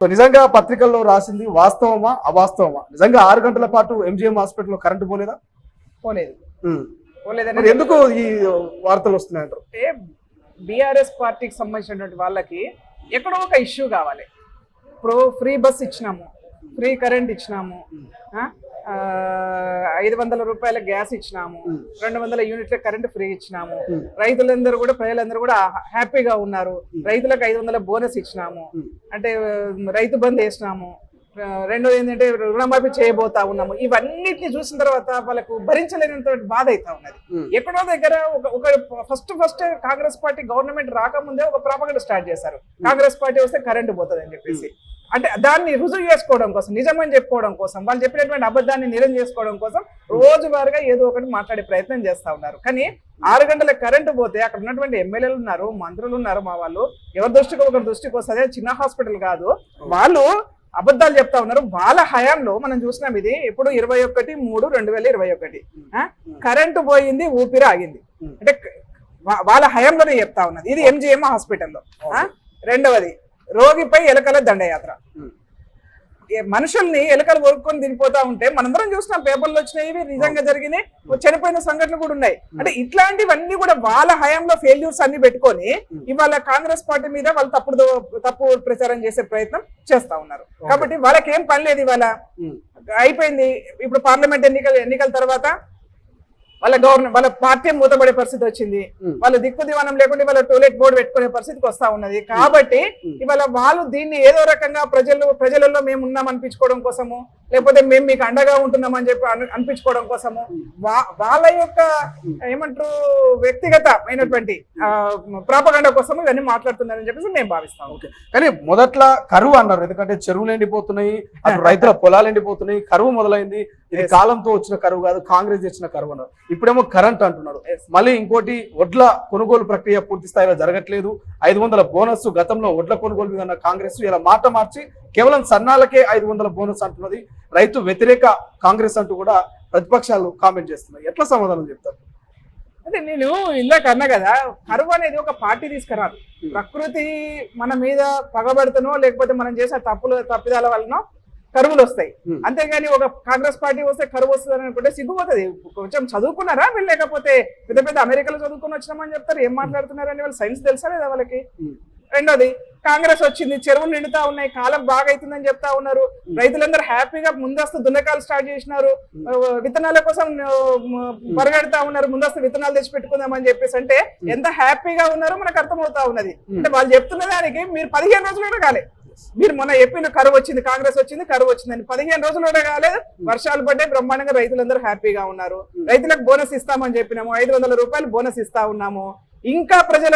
So నిజంగా పత్రికల్లో రాసింది వాస్తవమా అవాస్తవమా? నిజంగా 6 గంటల పాటు ఎంజిఎం హాస్పిటల్లో కరెంటు పోలేదా? పోలేదు. మరి ఎందుకు ఈ వార్తలు వస్తున్నాయంటారు? అంటే బీఆర్ఎస్ పార్టీకి సంబంధించినటువంటి వాళ్ళకి ఎక్కడో ఒక ఇష్యూ కావాలి. ఇప్పుడు ఫ్రీ బస్ ఇచ్చినాము, ఫ్రీ కరెంట్ ఇచ్చినాము, 500 రూపాయల గ్యాస్ ఇచ్చినాము, 200 యూనిట్ల కరెంట్ ఫ్రీ ఇచ్చినాము, రైతులందరూ కూడా ప్రజలందరూ కూడా హ్యాపీగా ఉన్నారు, రైతులకు 500 బోనస్ ఇచ్చినాము, అంటే రైతు బంద్ వేసినాము, రెండోది ఏంటంటే రుణమాఫీ చేయబోతా ఉన్నాము. ఇవన్నిటిని చూసిన తర్వాత వాళ్ళకు భరించలేనంత బాధ అవుతా ఉన్నది. ఎక్కడో దగ్గర ఒక ఫస్ట్ కాంగ్రెస్ పార్టీ గవర్నమెంట్ రాకముందే ఒక ప్రాపగండా స్టార్ట్ చేశారు, కాంగ్రెస్ పార్టీ వస్తే కరెంటు పోతుంది అని చెప్పేసి. అంటే దాన్ని రుజువు చేసుకోవడం కోసం, నిజమని చెప్పుకోవడం కోసం, వాళ్ళు చెప్పినటువంటి అబద్ధాన్ని నిజం చేసుకోవడం కోసం రోజువారీగా ఏదో ఒకటి మాట్లాడే ప్రయత్నం చేస్తా ఉన్నారు. కానీ 6 గంటల కరెంటు పోతే అక్కడ ఉన్నటువంటి ఎమ్మెల్యేలు ఉన్నారు, మంత్రులు ఉన్నారు, మా వాళ్ళు ఎవరి దృష్టికి ఒకరి దృష్టికి వస్తుంది. చిన్న హాస్పిటల్ కాదు, వాళ్ళు అబద్ధాలు చెప్తా ఉన్నారు. వాళ్ళ హయాంలో మనం చూసినాం, ఇది ఇప్పుడు 21/3/2021 కరెంటు పోయింది, ఊపిరి ఆగింది. అంటే వాళ్ళ హయాంలోనే చెప్తా ఉన్నది. ఇది ఎంజిఎం హాస్పిటల్లో. రెండవది రోగిపై ఎలకల దండయాత్ర. మనుషుల్ని ఎలకలు కొరుక్కొని తిరిగిపోతా ఉంటే మనందరం చూసినాం, పేపర్లు వచ్చినాయి, నిజంగా జరిగినాయి, చనిపోయిన సంఘటనలు కూడా ఉన్నాయి. అంటే ఇట్లాంటివన్నీ కూడా వాళ్ళ హయాంలో ఫెయిల్యూర్స్ అన్ని పెట్టుకొని ఇవాళ కాంగ్రెస్ పార్టీ మీద వాళ్ళు తప్పు ప్రచారం చేసే ప్రయత్నం చేస్తా ఉన్నారు. కాబట్టి వాళ్ళకి ఏం పని లేదు. ఇవాళ అయిపోయింది. ఇప్పుడు పార్లమెంట్ ఎన్నికల తర్వాత వాళ్ళ పార్టీ మూతపడే పరిస్థితి వచ్చింది. వాళ్ళ దిక్కు దివానం లేకుండా వాళ్ళ టోయిలెట్ బోర్డు పెట్టుకునే పరిస్థితికి వస్తా ఉన్నది. కాబట్టి ఇవాళ వాళ్ళు దీన్ని ఏదో రకంగా ప్రజలలో మేము ఉన్నాం అనిపించుకోవడం కోసము, లేకపోతే మేము మీకు అండగా ఉంటున్నామని చెప్పి అనిపించుకోవడం కోసము, వాళ్ళ యొక్క ఏమంటారు వ్యక్తిగతమైనటువంటి ప్రాపగండా కోసం ఇవన్నీ మాట్లాడుతున్నారని చెప్పేసి మేము భావిస్తాం. కానీ మొదట్లో కరువు అన్నారు, ఎందుకంటే చెరువులు ఎండిపోతున్నాయి, అటు రైతుల పొలాలు ఎండిపోతున్నాయి, కరువు మొదలైంది. ఇది కాలంతో వచ్చిన కరువు కాదు, కాంగ్రెస్ తెచ్చిన కరువు అన్నారు. ఇప్పుడేమో కరెంట్ అంటున్నారు. మళ్ళీ ఇంకోటి వడ్ల కొనుగోలు ప్రక్రియ పూర్తి స్థాయిలో జరగట్లేదు. 500 బోనస్, గతంలో వడ్ల కొనుగోలు మీద కాంగ్రెస్ ఇలా మాట మార్చి కేవలం సన్నాలకే 500 బోనస్ అంటున్నది. రైతు వ్యతిరేక కాంగ్రెస్ అంటూ కూడా ప్రతిపక్షాలు కామెంట్ చేస్తున్నాయి. ఎట్లా సమాధానం చెప్తారు? అంటే నేను ఇందాక అన్నా కదా, కరువు అనేది ఒక పార్టీ తీసుకురాదు. ప్రకృతి మన మీద పగబడుతునో లేకపోతే మనం చేసే తప్పిదాల వలన కరువులు వస్తాయి. అంతేగాని ఒక కాంగ్రెస్ పార్టీ వస్తే కరువు వస్తుంది అని అనుకుంటే సిగ్గుపోతుంది. కొంచెం చదువుకున్నారా వీళ్ళు, లేకపోతే పెద్ద అమెరికాలో చదువుకుని వచ్చినామని చెప్తారు. ఏం మాట్లాడుతున్నారని వాళ్ళు సైన్స్ తెలుసా లేదా వాళ్ళకి? రెండోది, కాంగ్రెస్ వచ్చింది, చెరువులు నిండుతా ఉన్నాయి, కాలం బాగా అవుతుందని చెప్తా ఉన్నారు, రైతులందరూ హ్యాపీగా ముందస్తు దున్నకాలు స్టార్ట్ చేసినారు, విత్తనాల కోసం పరిగెడతా ఉన్నారు, ముందస్తు విత్తనాలు తెచ్చి పెట్టుకుందామని చెప్పేసి. అంటే ఎంత హ్యాపీగా ఉన్నారో మనకు అర్థమవుతా ఉన్నది. అంటే వాళ్ళు చెప్తున్న దానికి మీరు 15 రోజులు కూడా కాలేదు. మీరు మొన్న చెప్పిన కరువు వచ్చింది, కాంగ్రెస్ వచ్చింది, కరువు వచ్చిందని 15 రోజులు కూడా కాలేదు. వర్షాలు పడ్డాయి, బ్రహ్మాండంగా రైతులందరూ హ్యాపీగా ఉన్నారు. రైతులకు బోనస్ ఇస్తామని చెప్పినాము, 500 రూపాయలు బోనస్ ఇస్తా ఉన్నాము. ఇంకా ప్రజల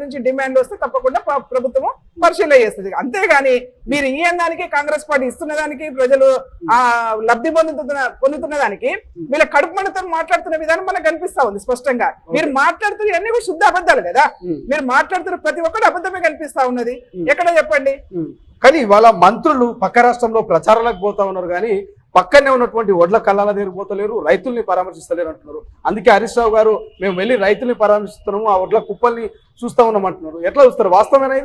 నుంచి డిమాండ్ వస్తే తప్పకుండా ప్రభుత్వం పరిశీలన చేస్తుంది. అంతేగాని మీరు ఈ అందానికి కాంగ్రెస్ పార్టీ ఇస్తున్న దానికి ప్రజలు లబ్ధి పొందుతున్న దానికి వీళ్ళ కడుపు మంటతో మాట్లాడుతున్న విధానం మనకు కనిపిస్తా ఉంది స్పష్టంగా. మీరు మాట్లాడుతున్న అన్ని కూడా శుద్ధ అబద్ధాలు కదా. మీరు మాట్లాడుతున్న ప్రతి ఒక్కటి అబద్ధమే కనిపిస్తా ఉన్నది. ఎక్కడ చెప్పండి? కానీ వాళ్ళ మంత్రులు పక్క రాష్ట్రంలో ప్రచారాలకు పోతా ఉన్నారు, కానీ పక్కనే ఉన్నటువంటి వడ్ల కళ్ళాల దగ్గర పోతలేరు, రైతుల్ని పరామర్శిస్తలేరు అంటున్నారు. అందుకే హరీష్ రావు గారు మేము వెళ్ళి రైతుల్ని పరామర్శిస్తున్నాము, ఆ వడ్ల కుప్పల్ని చూస్తా ఉన్నాం అంటున్నారు. ఎట్లా చూస్తారు? వాస్తవమేనా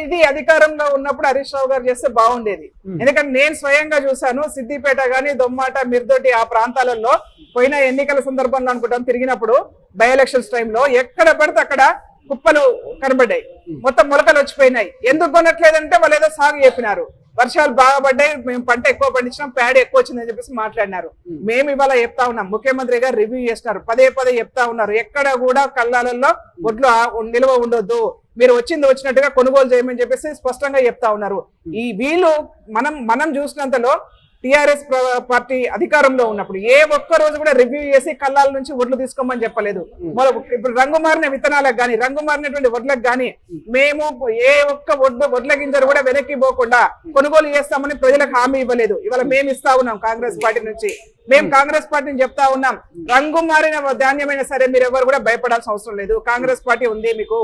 ఇది అధికారంలో ఉన్నప్పుడు హరీష్ రావు గారు చేస్తే బాగుండేది. ఎందుకంటే నేను స్వయంగా చూశాను, సిద్దిపేట గానీ, దొమ్మాట, మిర్దొడ్డి ఆ ప్రాంతాలలో పోయిన ఎన్నికల సందర్భంలో అనుకుంటాం తిరిగినప్పుడు, బై ఎలక్షన్స్ టైంలో ఎక్కడ పడితే అక్కడ కుప్పలు కనబడ్డాయి, మొత్తం మొలకలు వచ్చిపోయినాయి. ఎందుకు కొనట్లేదంటే వాళ్ళు ఏదో సాగు చెప్పినారు, వర్షాలు బాగా పడ్డాయి, మేము పంట ఎక్కువ పండించినాం, ప్యాడ్ ఎక్కువ వచ్చిందని చెప్పేసి మాట్లాడినారు. మేము ఇవాళ చెప్తా ఉన్నాం, ముఖ్యమంత్రి గారు రివ్యూ చేస్తున్నారు, పదే చెప్తా ఉన్నారు, ఎక్కడ కూడా కళ్ళాలలో ఒడ్లు నిల్వ ఉండొద్దు, మీరు వచ్చినట్టుగా కొనుగోలు చేయమని చెప్పేసి స్పష్టంగా చెప్తా ఉన్నారు. ఈ వీళ్ళు మనం చూసినంతలో టిఆర్ఎస్ పార్టీ అధికారంలో ఉన్నప్పుడు ఏ ఒక్క రోజు కూడా రివ్యూ చేసి కళ్ళాల నుంచి వడ్లు తీసుకోమని చెప్పలేదు. ఇప్పుడు రంగుమారిన విత్తనాలకు గానీ, రంగుమారినటువంటి వడ్లకు గానీ మేము ఏ ఒక్క వడ్ల గింజలు కూడా వెనక్కి పోకుండా కొనుగోలు చేస్తామని ప్రజలకు హామీ ఇవ్వలేదు. ఇవాళ మేము ఇస్తా ఉన్నాం కాంగ్రెస్ పార్టీ నుంచి. మేము కాంగ్రెస్ పార్టీని చెప్తా ఉన్నాం, రంగు మారిన ధాన్యమైనా సరే మీరు ఎవరు కూడా భయపడాల్సిన అవసరం లేదు. కాంగ్రెస్ పార్టీ ఉంది, మీకు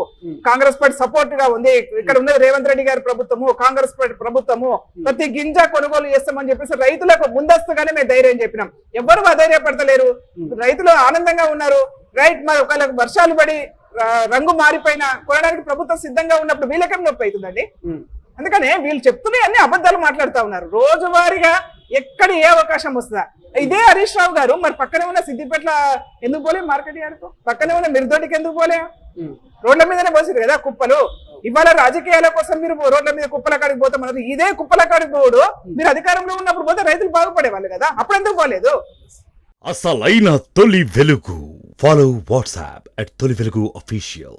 కాంగ్రెస్ పార్టీ సపోర్ట్ గా ఉంది. ఇక్కడ ఉన్నది రేవంత్ రెడ్డి గారి ప్రభుత్వము, కాంగ్రెస్ పార్టీ ప్రభుత్వము, ప్రతి గింజ కొనుగోలు చేస్తామని చెప్పేసి రైతులకు ముందస్తుగానే మేము ధైర్యం చెప్పినాం. ఎవరు అధైర్యపడతలేరు, రైతులు ఆనందంగా ఉన్నారు. రైట్, మరి ఒకవేళ వర్షాలు పడి రంగు మారిపోయినా కొనడానికి ప్రభుత్వం సిద్ధంగా ఉన్నప్పుడు వీళ్ళకేం నొప్పి అవుతుందండి? అందుకనే వీళ్ళు చెప్తున్నాయి అన్ని అబద్ధాలు మాట్లాడుతూ ఉన్నారు. రోజువారీగా ఎక్కడ ఏ అవకాశం వస్తుందా? ఇదే హరీష్ రావు గారు మరి పక్కనే ఉన్న సిద్దిపేట ఎందుకు పోలే, మార్కెట్ యార్డ్కు పక్కనే ఉన్న మిర్దోటికి ఎందుకు పోలే? రోడ్ల మీదనే పోసారు కదా కుప్పలు. ఇవాళ రాజకీయాల కోసం మీరు రోడ్ల మీద కుప్పల కాడికి పోతామన్నారు. ఇదే కుప్పల కాడికి పోడు మీరు అధికారంలో ఉన్నప్పుడు పోతే రైతులు బాగుపడేవాళ్ళు కదా, అప్పుడు ఎందుకు పోలేదు? అసలైన తొలి వెలుగు. ఫాలో వాట్సాప్ @తొలి వెలుగు official.